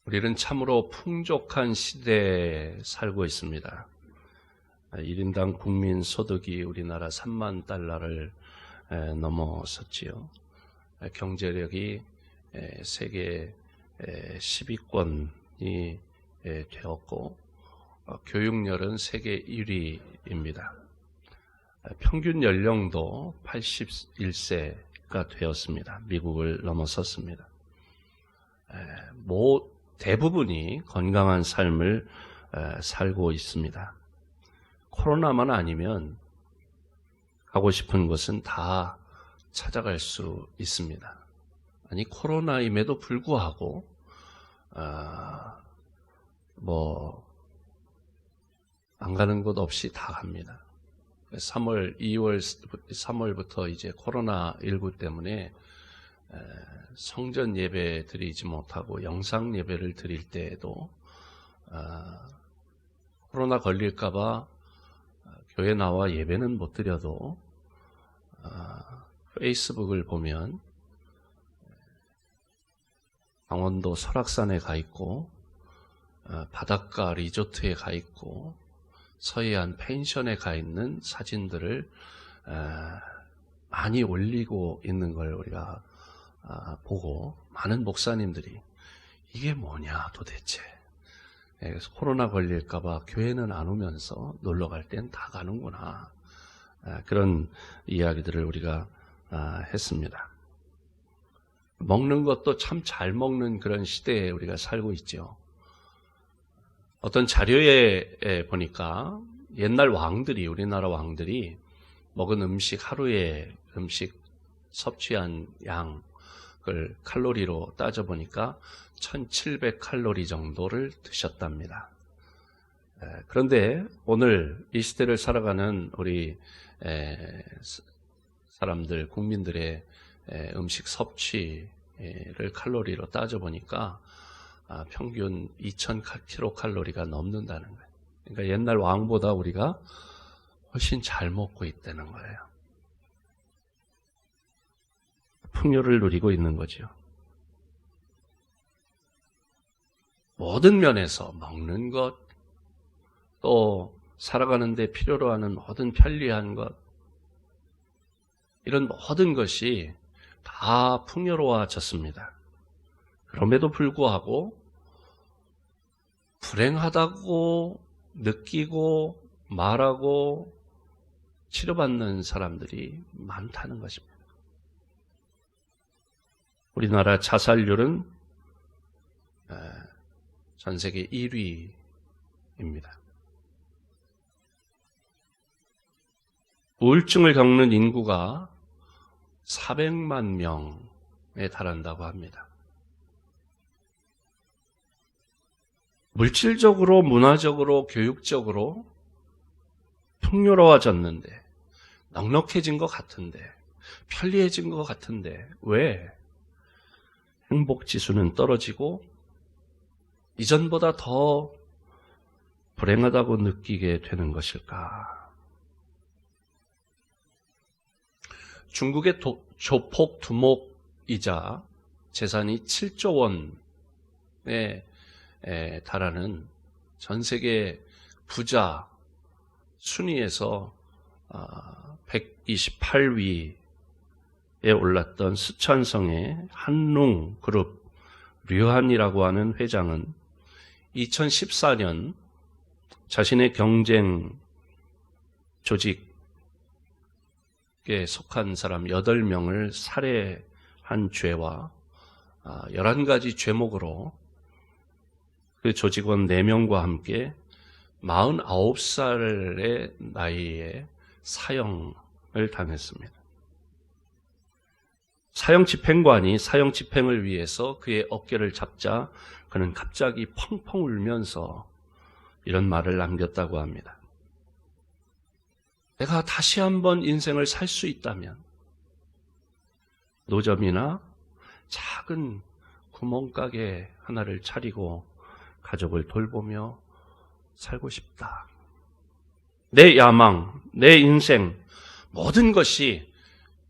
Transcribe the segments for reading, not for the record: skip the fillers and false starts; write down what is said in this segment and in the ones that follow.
우리는 참으로 풍족한 시대에 살고 있습니다. 1인당 국민 소득이 우리나라 3만 달러를 넘어섰지요. 경제력이 세계 10위권이 되었고, 교육열은 세계 1위입니다. 평균 연령도 81세가 되었습니다. 미국을 넘어섰습니다. 대부분이 건강한 삶을 살고 있습니다. 코로나만 아니면 가고 싶은 곳은 다 찾아갈 수 있습니다. 아니, 코로나임에도 불구하고 안 가는 곳 없이 다 갑니다. 3월부터 이제 코로나19 때문에 성전 예배 드리지 못하고 영상 예배를 드릴 때에도 코로나 걸릴까봐 교회 나와 예배는 못 드려도 페이스북을 보면 강원도 설악산에 가 있고 바닷가 리조트에 가 있고 서해안 펜션에 가 있는 사진들을 많이 올리고 있는 걸 우리가 보고 많은 목사님들이 이게 뭐냐 도대체, 그래서 코로나 걸릴까봐 교회는 안 오면서 놀러 갈 땐 다 가는구나, 그런 이야기들을 우리가 했습니다. 먹는 것도 참 잘 먹는 그런 시대에 우리가 살고 있죠. 어떤 자료에 보니까 옛날 왕들이, 우리나라 왕들이 먹은 음식, 하루에 음식 섭취한 양을 칼로리로 따져보니까 1700칼로리 정도를 드셨답니다. 그런데 오늘 이 시대를 살아가는 우리 사람들, 국민들의 음식 섭취를 칼로리로 따져보니까 평균 2000kcal가 넘는다는 거예요. 그러니까 옛날 왕보다 우리가 훨씬 잘 먹고 있다는 거예요. 풍요를 누리고 있는 거죠. 모든 면에서 먹는 것, 또 살아가는 데 필요로 하는 모든 편리한 것, 이런 모든 것이 다 풍요로워졌습니다. 그럼에도 불구하고 불행하다고 느끼고 말하고 치료받는 사람들이 많다는 것입니다. 우리나라 자살률은 전 세계 1위입니다. 우울증을 겪는 인구가 400만 명에 달한다고 합니다. 물질적으로, 문화적으로, 교육적으로 풍요로워졌는데, 넉넉해진 것 같은데, 편리해진 것 같은데, 왜 행복지수는 떨어지고 이전보다 더 불행하다고 느끼게 되는 것일까? 중국의 조폭 두목이자 재산이 7조 원에 달하는 전 세계 부자 순위에서 128위에 올랐던 스촨성의 한룽 그룹 류한이라고 하는 회장은 2014년 자신의 경쟁 조직에 속한 사람 8명을 살해한 죄와 11가지 죄목으로 그 조직원 4명과 함께 49살의 나이에 사형을 당했습니다. 사형집행관이 사형집행을 위해서 그의 어깨를 잡자 그는 갑자기 펑펑 울면서 이런 말을 남겼다고 합니다. 내가 다시 한번 인생을 살 수 있다면 노점이나 작은 구멍가게 하나를 차리고 가족을 돌보며 살고 싶다. 내 야망, 내 인생, 모든 것이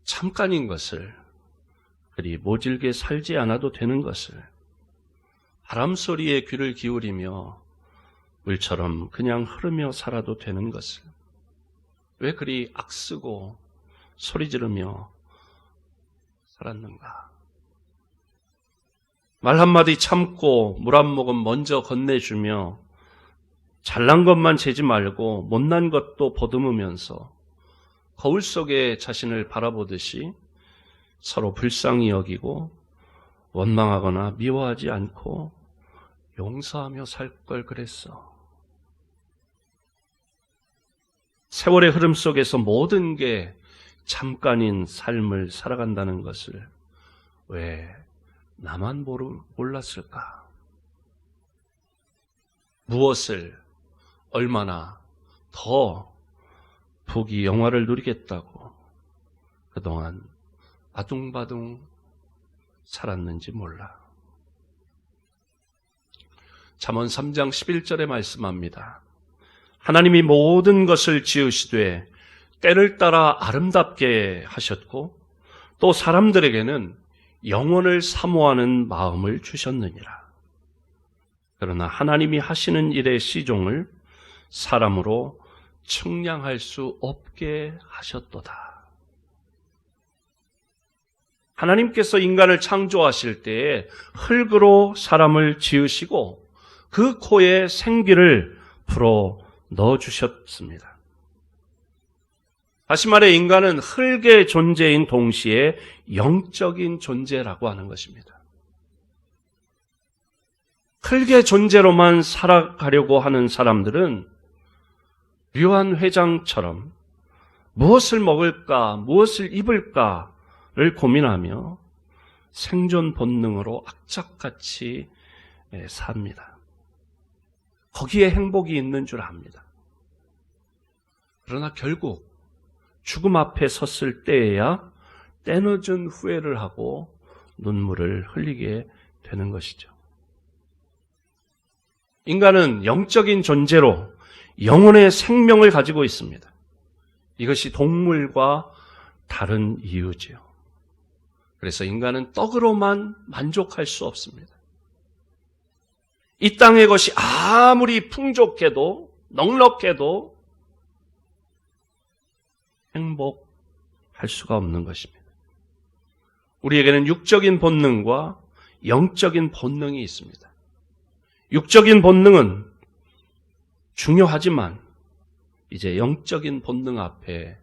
잠깐인 것을, 그리 모질게 살지 않아도 되는 것을 바람 소리에 귀를 기울이며 물처럼 그냥 흐르며 살아도 되는 것을 왜 그리 악쓰고 소리 지르며 살았는가? 말 한마디 참고 물 한 모금 먼저 건네주며 잘난 것만 재지 말고 못난 것도 보듬으면서 거울 속에 자신을 바라보듯이 서로 불쌍히 여기고 원망하거나 미워하지 않고 용서하며 살 걸 그랬어. 세월의 흐름 속에서 모든 게 잠깐인 삶을 살아간다는 것을 왜 나만 몰랐을까? 무엇을 얼마나 더 부귀 영화를 누리겠다고 그동안 아둥바둥 살았는지 몰라. 잠언 3장 11절에 말씀합니다. 하나님이 모든 것을 지으시되 때를 따라 아름답게 하셨고 또 사람들에게는 영혼을 사모하는 마음을 주셨느니라. 그러나 하나님이 하시는 일의 시종을 사람으로 측량할 수 없게 하셨도다. 하나님께서 인간을 창조하실 때에 흙으로 사람을 지으시고 그 코에 생기를 불어 넣어주셨습니다. 다시 말해 인간은 흙의 존재인 동시에 영적인 존재라고 하는 것입니다. 흙의 존재로만 살아가려고 하는 사람들은 류한 회장처럼 무엇을 먹을까, 무엇을 입을까를 고민하며 생존 본능으로 악착같이 삽니다. 거기에 행복이 있는 줄 압니다. 그러나 결국 죽음 앞에 섰을 때에야 때늦은 후회를 하고 눈물을 흘리게 되는 것이죠. 인간은 영적인 존재로 영혼의 생명을 가지고 있습니다. 이것이 동물과 다른 이유지요. 그래서 인간은 떡으로만 만족할 수 없습니다. 이 땅의 것이 아무리 풍족해도 넉넉해도 행복할 수가 없는 것입니다. 우리에게는 육적인 본능과 영적인 본능이 있습니다. 육적인 본능은 중요하지만 이제 영적인 본능 앞에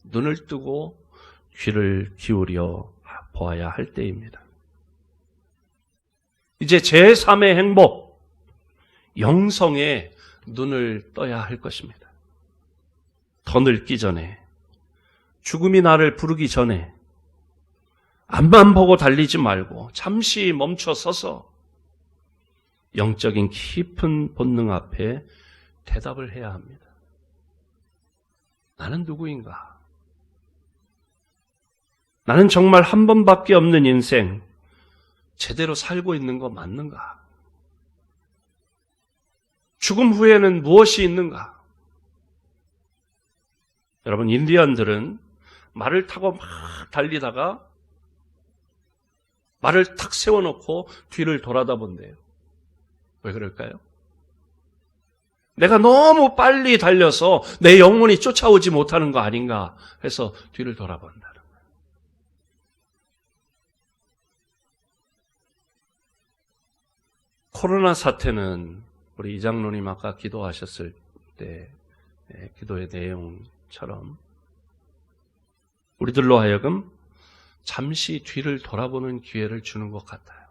눈을 뜨고 귀를 기울여 보아야 할 때입니다. 이제 제3의 행복, 영성에 눈을 떠야 할 것입니다. 더 늙기 전에, 죽음이 나를 부르기 전에 앞만 보고 달리지 말고 잠시 멈춰 서서 영적인 깊은 본능 앞에 대답을 해야 합니다. 나는 누구인가? 나는 정말 한 번밖에 없는 인생 제대로 살고 있는 거 맞는가? 죽음 후에는 무엇이 있는가? 여러분, 인디언들은 말을 타고 막 달리다가 말을 탁 세워놓고 뒤를 돌아다본대요. 왜 그럴까요? 내가 너무 빨리 달려서 내 영혼이 쫓아오지 못하는 거 아닌가 해서 뒤를 돌아본다는 거예요. 코로나 사태는 우리 이장로님 아까 기도하셨을 때 기도의 내용처럼 우리들로 하여금 잠시 뒤를 돌아보는 기회를 주는 것 같아요.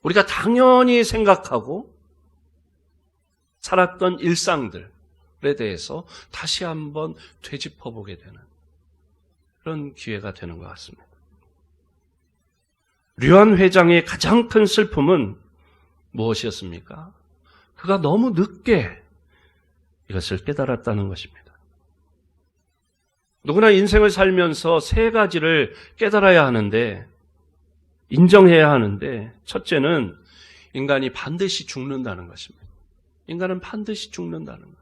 우리가 당연히 생각하고 살았던 일상들에 대해서 다시 한번 되짚어보게 되는 그런 기회가 되는 것 같습니다. 류한 회장의 가장 큰 슬픔은 무엇이었습니까? 그가 너무 늦게 이것을 깨달았다는 것입니다. 누구나 인생을 살면서 세 가지를 깨달아야 하는데, 인정해야 하는데, 첫째는 인간이 반드시 죽는다는 것입니다. 인간은 반드시 죽는다는 것.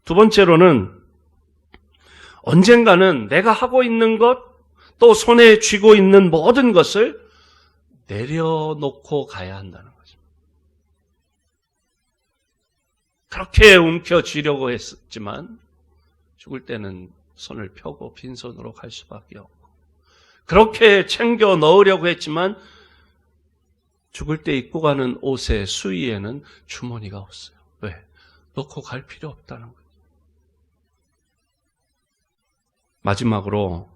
두 번째로는 언젠가는 내가 하고 있는 것, 또 손에 쥐고 있는 모든 것을 내려놓고 가야 한다는 거죠. 그렇게 움켜쥐려고 했지만 죽을 때는 손을 펴고 빈손으로 갈 수밖에 없고, 그렇게 챙겨 넣으려고 했지만 죽을 때 입고 가는 옷의 수위에는 주머니가 없어요. 왜? 넣고 갈 필요 없다는 거예요. 마지막으로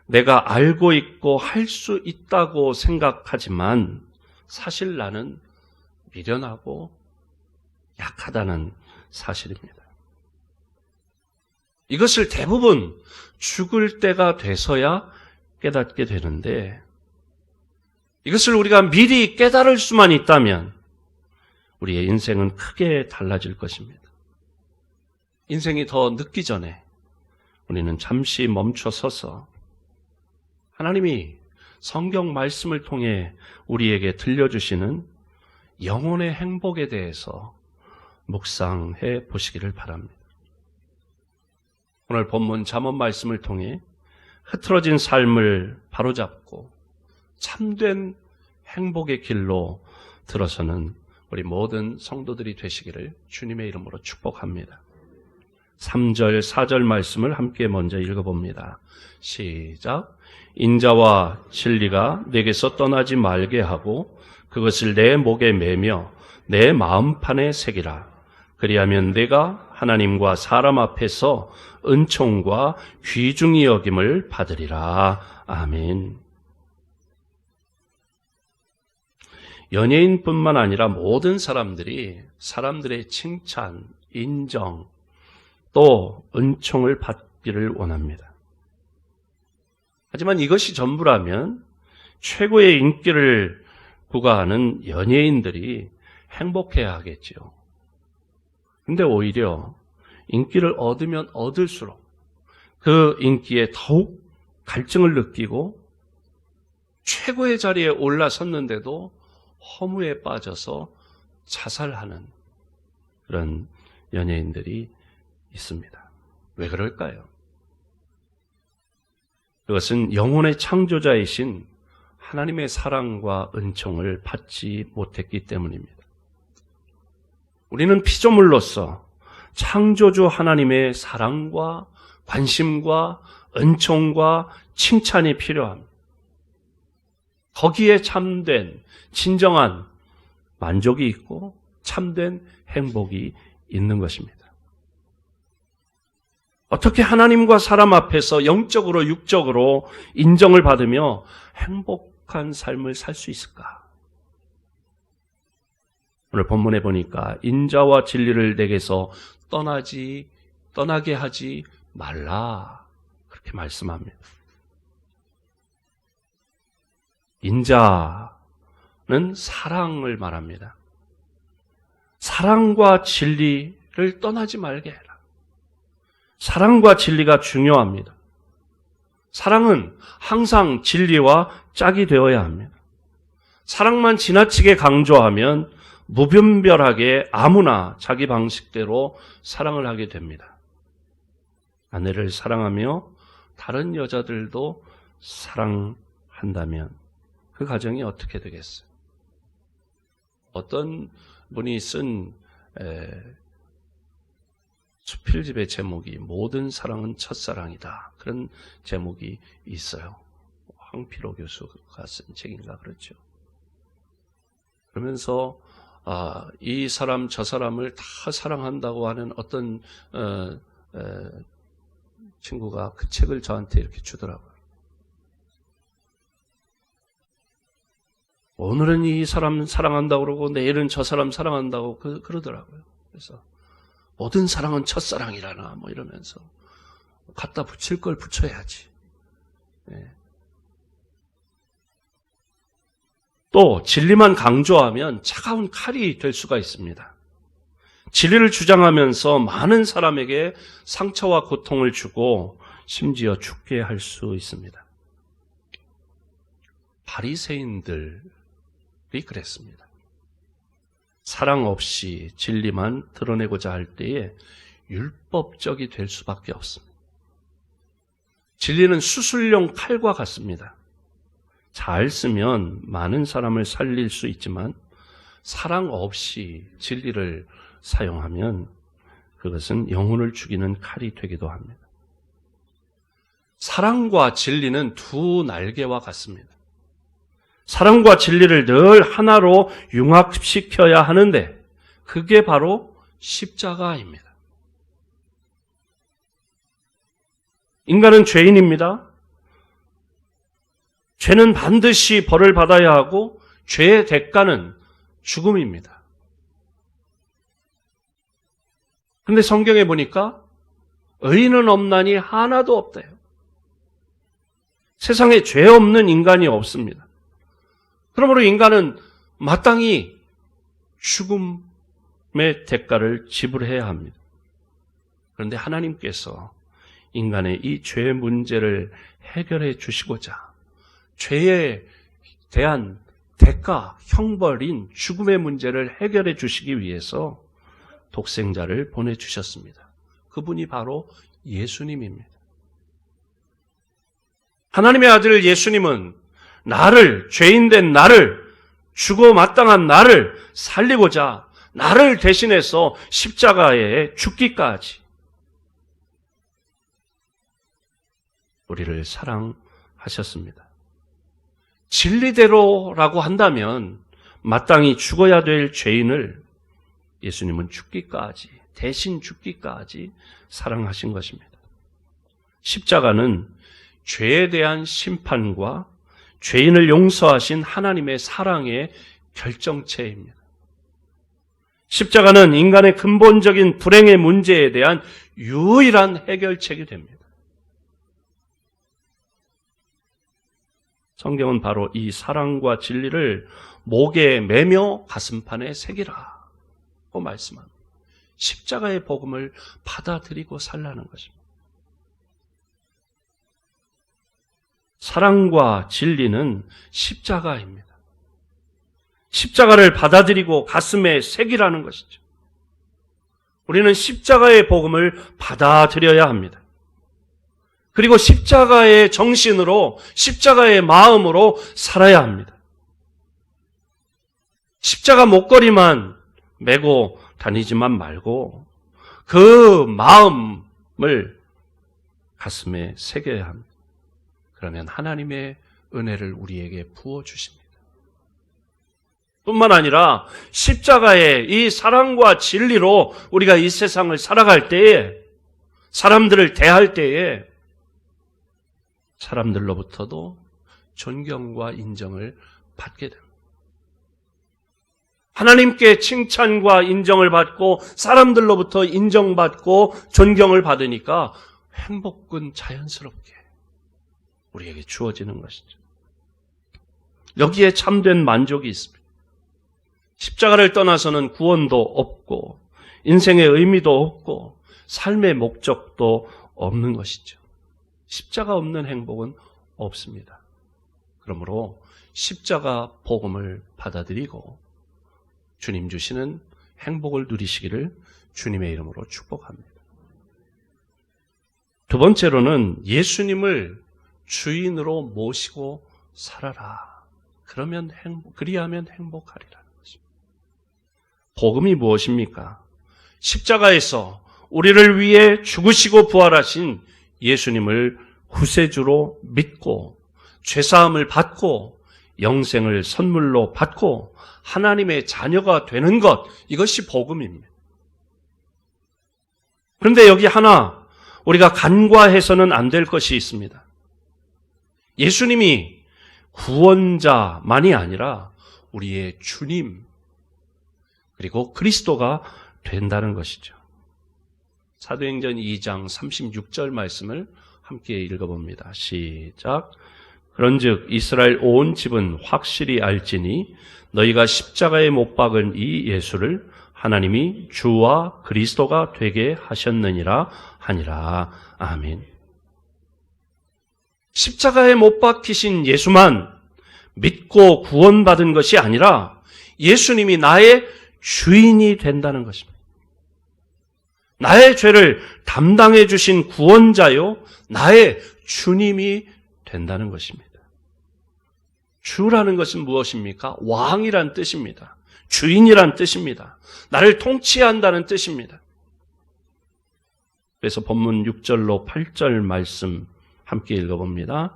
내가 알고 있고 할 수 있다고 생각하지만 사실 나는 미련하고 약하다는 사실입니다. 이것을 대부분 죽을 때가 돼서야 깨닫게 되는데, 이것을 우리가 미리 깨달을 수만 있다면 우리의 인생은 크게 달라질 것입니다. 인생이 더 늦기 전에 우리는 잠시 멈춰 서서 하나님이 성경 말씀을 통해 우리에게 들려주시는 영혼의 행복에 대해서 묵상해 보시기를 바랍니다. 오늘 본문 잠언 말씀을 통해 흐트러진 삶을 바로잡고 참된 행복의 길로 들어서는 우리 모든 성도들이 되시기를 주님의 이름으로 축복합니다. 3절, 4절 말씀을 함께 먼저 읽어봅니다. 시작. 인자와 진리가 내게서 떠나지 말게 하고 그것을 내 목에 매며 내 마음판에 새기라. 그리하면 내가 하나님과 사람 앞에서 은총과 귀중히 여김을 받으리라. 아멘. 연예인뿐만 아니라 모든 사람들이 사람들의 칭찬, 인정, 또 은총을 받기를 원합니다. 하지만 이것이 전부라면 최고의 인기를 구가하는 연예인들이 행복해야 하겠지요. 근데 오히려 인기를 얻으면 얻을수록 그 인기에 더욱 갈증을 느끼고 최고의 자리에 올라섰는데도 허무에 빠져서 자살하는 그런 연예인들이 있습니다. 왜 그럴까요? 그것은 영혼의 창조자이신 하나님의 사랑과 은총을 받지 못했기 때문입니다. 우리는 피조물로서 창조주 하나님의 사랑과 관심과 은총과 칭찬이 필요합니다. 거기에 참된 진정한 만족이 있고 참된 행복이 있는 것입니다. 어떻게 하나님과 사람 앞에서 영적으로 육적으로 인정을 받으며 행복한 삶을 살 수 있을까? 오늘 본문에 보니까 인자와 진리를 내게서 떠나게 하지 말라, 그렇게 말씀합니다. 인자는 사랑을 말합니다. 사랑과 진리를 떠나지 말게 해라. 사랑과 진리가 중요합니다. 사랑은 항상 진리와 짝이 되어야 합니다. 사랑만 지나치게 강조하면 무분별하게 아무나 자기 방식대로 사랑을 하게 됩니다. 아내를 사랑하며 다른 여자들도 사랑한다면 그 가정이 어떻게 되겠어요? 어떤 분이 쓴 수필집의 제목이 모든 사랑은 첫사랑이다, 그런 제목이 있어요. 황필호 교수가 쓴 책인가 그렇죠. 그러면서 이 사람 저 사람을 다 사랑한다고 하는 어떤 친구가 그 책을 저한테 이렇게 주더라고요. 오늘은 이 사람 사랑한다고 그러고 내일은 저 사람 사랑한다고 그러더라고요. 그래서 모든 사랑은 첫사랑이라나 뭐 이러면서 갖다 붙일 걸 붙여야지. 네. 또 진리만 강조하면 차가운 칼이 될 수가 있습니다. 진리를 주장하면서 많은 사람에게 상처와 고통을 주고 심지어 죽게 할 수 있습니다. 바리새인들이 그랬습니다. 사랑 없이 진리만 드러내고자 할 때에 율법적이 될 수밖에 없습니다. 진리는 수술용 칼과 같습니다. 잘 쓰면 많은 사람을 살릴 수 있지만 사랑 없이 진리를 사용하면 그것은 영혼을 죽이는 칼이 되기도 합니다. 사랑과 진리는 두 날개와 같습니다. 사랑과 진리를 늘 하나로 융합시켜야 하는데 그게 바로 십자가입니다. 인간은 죄인입니다. 죄는 반드시 벌을 받아야 하고 죄의 대가는 죽음입니다. 그런데 성경에 보니까 의인은 없나니 하나도 없대요. 세상에 죄 없는 인간이 없습니다. 그러므로 인간은 마땅히 죽음의 대가를 지불해야 합니다. 그런데 하나님께서 인간의 이 죄 문제를 해결해 주시고자 죄에 대한 대가, 형벌인 죽음의 문제를 해결해 주시기 위해서 독생자를 보내주셨습니다. 그분이 바로 예수님입니다. 하나님의 아들 예수님은 나를, 죄인된 나를, 죽어 마땅한 나를 살리고자 나를 대신해서 십자가에 죽기까지 우리를 사랑하셨습니다. 진리대로라고 한다면 마땅히 죽어야 될 죄인을 예수님은 죽기까지, 대신 죽기까지 사랑하신 것입니다. 십자가는 죄에 대한 심판과 죄인을 용서하신 하나님의 사랑의 결정체입니다. 십자가는 인간의 근본적인 불행의 문제에 대한 유일한 해결책이 됩니다. 성경은 바로 이 사랑과 진리를 목에 매며 가슴판에 새기라고 말씀합니다. 십자가의 복음을 받아들이고 살라는 것입니다. 사랑과 진리는 십자가입니다. 십자가를 받아들이고 가슴에 새기라는 것이죠. 우리는 십자가의 복음을 받아들여야 합니다. 그리고 십자가의 정신으로, 십자가의 마음으로 살아야 합니다. 십자가 목걸이만 메고 다니지만 말고 그 마음을 가슴에 새겨야 합니다. 그러면 하나님의 은혜를 우리에게 부어주십니다. 뿐만 아니라 십자가의 이 사랑과 진리로 우리가 이 세상을 살아갈 때에, 사람들을 대할 때에 사람들로부터도 존경과 인정을 받게 됩니다. 하나님께 칭찬과 인정을 받고 사람들로부터 인정받고 존경을 받으니까 행복은 자연스럽게 우리에게 주어지는 것이죠. 여기에 참된 만족이 있습니다. 십자가를 떠나서는 구원도 없고 인생의 의미도 없고 삶의 목적도 없는 것이죠. 십자가 없는 행복은 없습니다. 그러므로 십자가 복음을 받아들이고 주님 주시는 행복을 누리시기를 주님의 이름으로 축복합니다. 두 번째로는 예수님을 주인으로 모시고 살아라. 그리하면 행복하리라는 것입니다. 복음이 무엇입니까? 십자가에서 우리를 위해 죽으시고 부활하신 예수님을 구세주로 믿고 죄사함을 받고 영생을 선물로 받고 하나님의 자녀가 되는 것, 이것이 복음입니다. 그런데 여기 하나 우리가 간과해서는 안 될 것이 있습니다. 예수님이 구원자만이 아니라 우리의 주님 그리고 그리스도가 된다는 것이죠. 사도행전 2장 36절 말씀을 함께 읽어봅니다. 시작. 그런즉 이스라엘 온 집은 확실히 알지니 너희가 십자가에 못 박은 이 예수를 하나님이 주와 그리스도가 되게 하셨느니라 하니라. 아멘. 십자가에 못 박히신 예수만 믿고 구원받은 것이 아니라 예수님이 나의 주인이 된다는 것입니다. 나의 죄를 담당해 주신 구원자요, 나의 주님이 된다는 것입니다. 주라는 것은 무엇입니까? 왕이란 뜻입니다. 주인이란 뜻입니다. 나를 통치한다는 뜻입니다. 그래서 본문 6절로 8절 말씀 함께 읽어봅니다.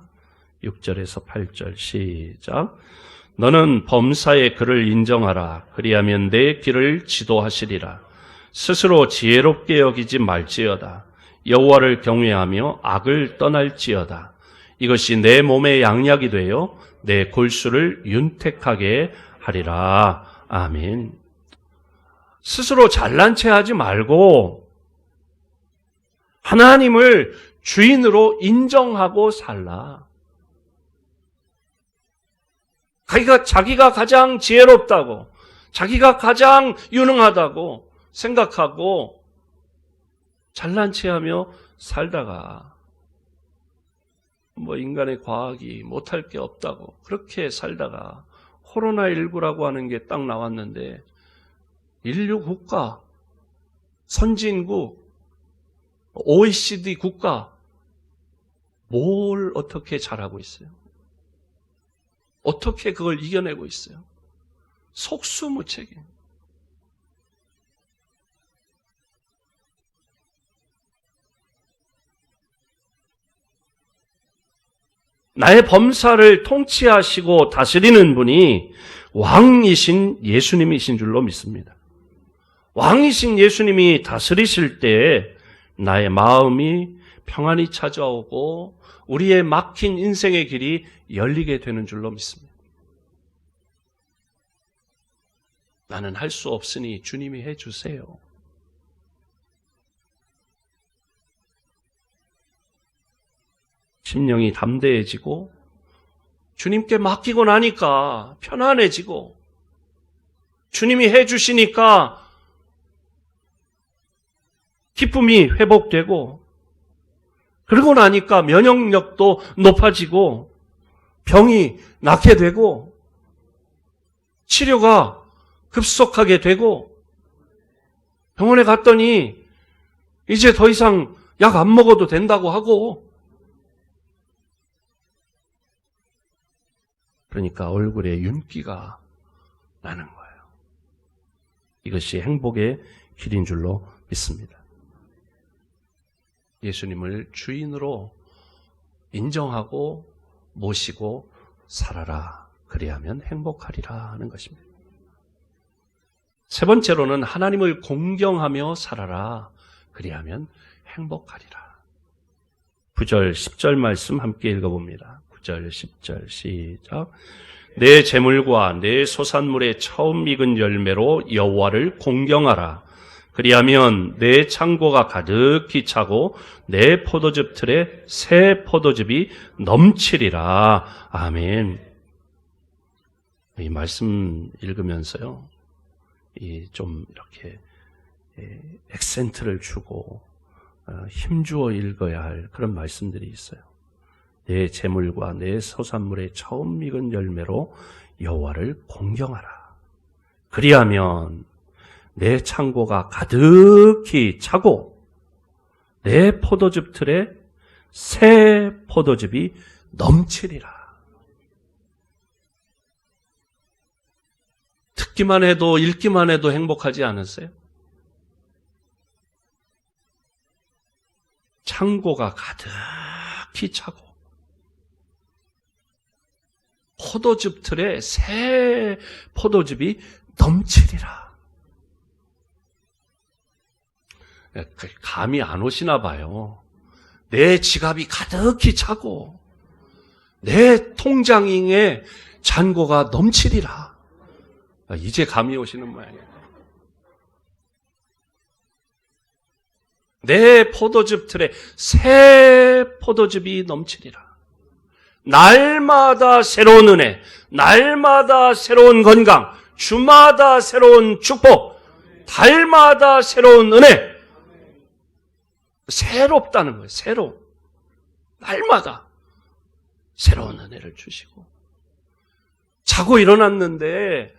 6절에서 8절 시작. 너는 범사의 그를 인정하라. 그리하면 내 길을 지도하시리라. 스스로 지혜롭게 여기지 말지어다. 여호와를 경외하며 악을 떠날지어다. 이것이 내 몸의 양약이 되어 내 골수를 윤택하게 하리라. 아멘. 스스로 잘난 체 하지 말고 하나님을 주인으로 인정하고 살라. 자기가 가장 지혜롭다고, 자기가 가장 유능하다고 생각하고 잘난 체하며 살다가 인간의 과학이 못할 게 없다고 그렇게 살다가 코로나19라고 하는 게 딱 나왔는데 인류 국가, 선진국, OECD 국가 뭘 어떻게 잘하고 있어요? 어떻게 그걸 이겨내고 있어요? 속수무책이. 나의 범사를 통치하시고 다스리는 분이 왕이신 예수님이신 줄로 믿습니다. 왕이신 예수님이 다스리실 때 나의 마음이 평안히 찾아오고 우리의 막힌 인생의 길이 열리게 되는 줄로 믿습니다. 나는 할 수 없으니 주님이 해주세요. 심령이 담대해지고 주님께 맡기고 나니까 편안해지고 주님이 해주시니까 기쁨이 회복되고 그러고 나니까 면역력도 높아지고 병이 낫게 되고 치료가 급속하게 되고 병원에 갔더니 이제 더 이상 약 안 먹어도 된다고 하고 그러니까 얼굴에 윤기가 나는 거예요. 이것이 행복의 길인 줄로 믿습니다. 예수님을 주인으로 인정하고 모시고 살아라. 그리하면 행복하리라 하는 것입니다. 세 번째로는 하나님을 공경하며 살아라. 그리하면 행복하리라. 9절, 10절 말씀 함께 읽어봅니다. 9절, 10절 시작. 내 재물과 내 소산물의 처음 익은 열매로 여호와를 공경하라. 그리하면 내 창고가 가득히 차고 내 포도즙 틀에 새 포도즙이 넘치리라. 아멘. 이 말씀 읽으면서요, 좀 이렇게 액센트를 주고 힘주어 읽어야 할 그런 말씀들이 있어요. 내 재물과 내 소산물의 처음 익은 열매로 여호와를 공경하라. 그리하면 내 창고가 가득히 차고 내 포도즙 틀에 새 포도즙이 넘치리라. 듣기만 해도 읽기만 해도 행복하지 않으세요? 창고가 가득히 차고 포도즙 틀에 새 포도즙이 넘치리라. 감이 안 오시나 봐요. 내 지갑이 가득히 차고 내 통장에 잔고가 넘치리라. 이제 감이 오시는 모양이에요. 내 포도즙 틀에 새 포도즙이 넘치리라. 날마다 새로운 은혜, 날마다 새로운 건강, 주마다 새로운 축복, 달마다 새로운 은혜. 새롭다는 거예요. 새로운. 날마다 새로운 은혜를 주시고. 자고 일어났는데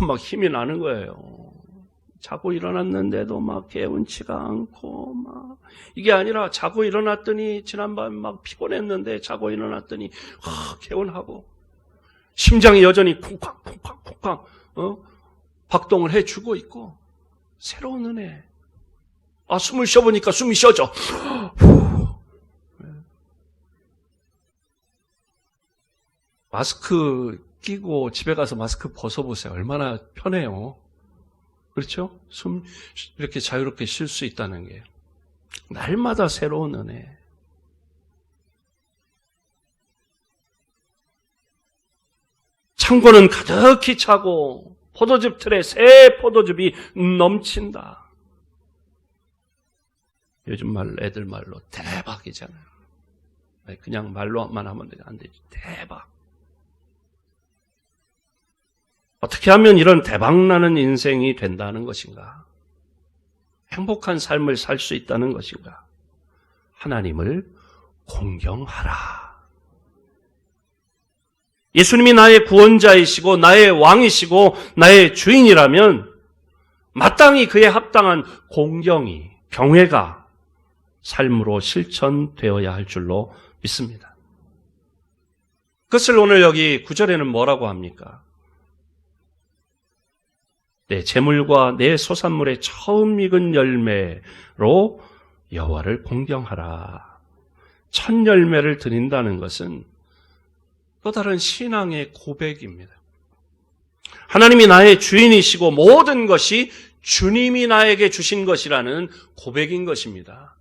막 힘이 나는 거예요. 자고 일어났는데도 막 개운치가 않고 막 이게 아니라 자고 일어났더니 지난밤 막 피곤했는데 자고 일어났더니 개운하고 심장이 여전히 쿵쾅쿵쾅쿵쾅 박동을 해주고 있고, 새로운 은혜. 숨을 쉬어보니까 숨이 쉬어져. 마스크 끼고 집에 가서 마스크 벗어보세요. 얼마나 편해요. 그렇죠? 숨 이렇게 자유롭게 쉴 수 있다는 게. 날마다 새로운 은혜. 창고는 가득히 차고 포도즙 틀에 새 포도즙이 넘친다. 요즘 애들 말로 대박이잖아요. 그냥 말로만 하면 안 되지. 대박. 어떻게 하면 이런 대박나는 인생이 된다는 것인가? 행복한 삶을 살 수 있다는 것인가? 하나님을 공경하라. 예수님이 나의 구원자이시고 나의 왕이시고 나의 주인이라면 마땅히 그에 합당한 공경이, 경외가 삶으로 실천되어야 할 줄로 믿습니다. 그것을 오늘 여기 9절에는 뭐라고 합니까? 내 재물과 내 소산물의 처음 익은 열매로 여호와를 공경하라. 첫 열매를 드린다는 것은 또 다른 신앙의 고백입니다. 하나님이 나의 주인이시고 모든 것이 주님이 나에게 주신 것이라는 고백인 것입니다.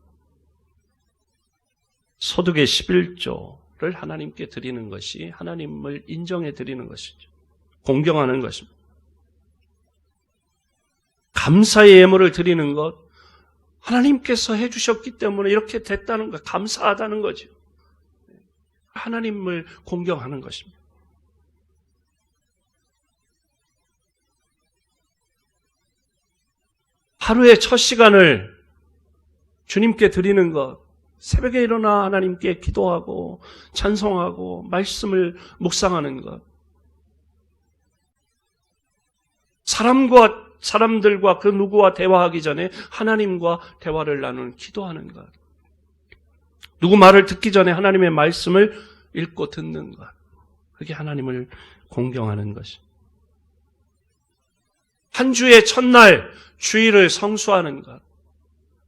소득의 11조를 하나님께 드리는 것이 하나님을 인정해 드리는 것이죠. 공경하는 것입니다. 감사의 예물을 드리는 것, 하나님께서 해주셨기 때문에 이렇게 됐다는 것, 감사하다는 거죠. 하나님을 공경하는 것입니다. 하루의 첫 시간을 주님께 드리는 것, 새벽에 일어나 하나님께 기도하고 찬송하고 말씀을 묵상하는 것, 사람들과 그 누구와 대화하기 전에 하나님과 대화를 나누는 기도하는 것, 누구 말을 듣기 전에 하나님의 말씀을 읽고 듣는 것, 그게 하나님을 공경하는 것입니다. 한 주의 첫날 주일을 성수하는 것,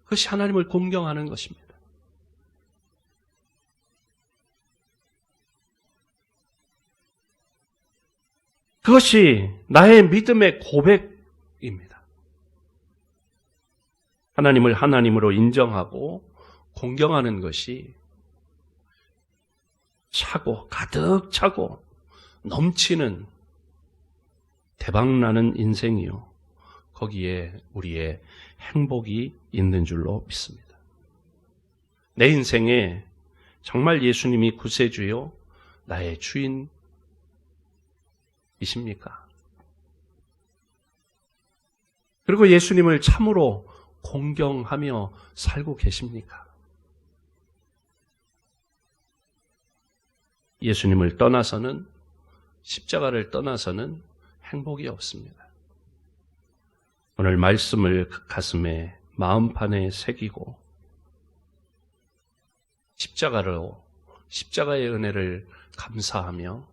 그것이 하나님을 공경하는 것입니다. 그것이 나의 믿음의 고백입니다. 하나님을 하나님으로 인정하고 공경하는 것이 차고 가득 차고 넘치는 대박나는 인생이요, 거기에 우리의 행복이 있는 줄로 믿습니다. 내 인생에 정말 예수님이 구세주요 나의 주인이십니까? 그리고 예수님을 참으로 공경하며 살고 계십니까? 예수님을 떠나서는, 십자가를 떠나서는 행복이 없습니다. 오늘 말씀을 가슴에, 마음판에 새기고 십자가의 은혜를 감사하며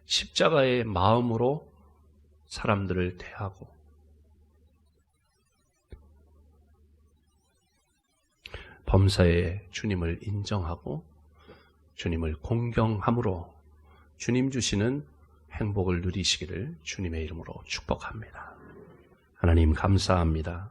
십자가의 마음으로 사람들을 대하고 범사에 주님을 인정하고 주님을 공경함으로 주님 주시는 행복을 누리시기를 주님의 이름으로 축복합니다. 하나님 감사합니다.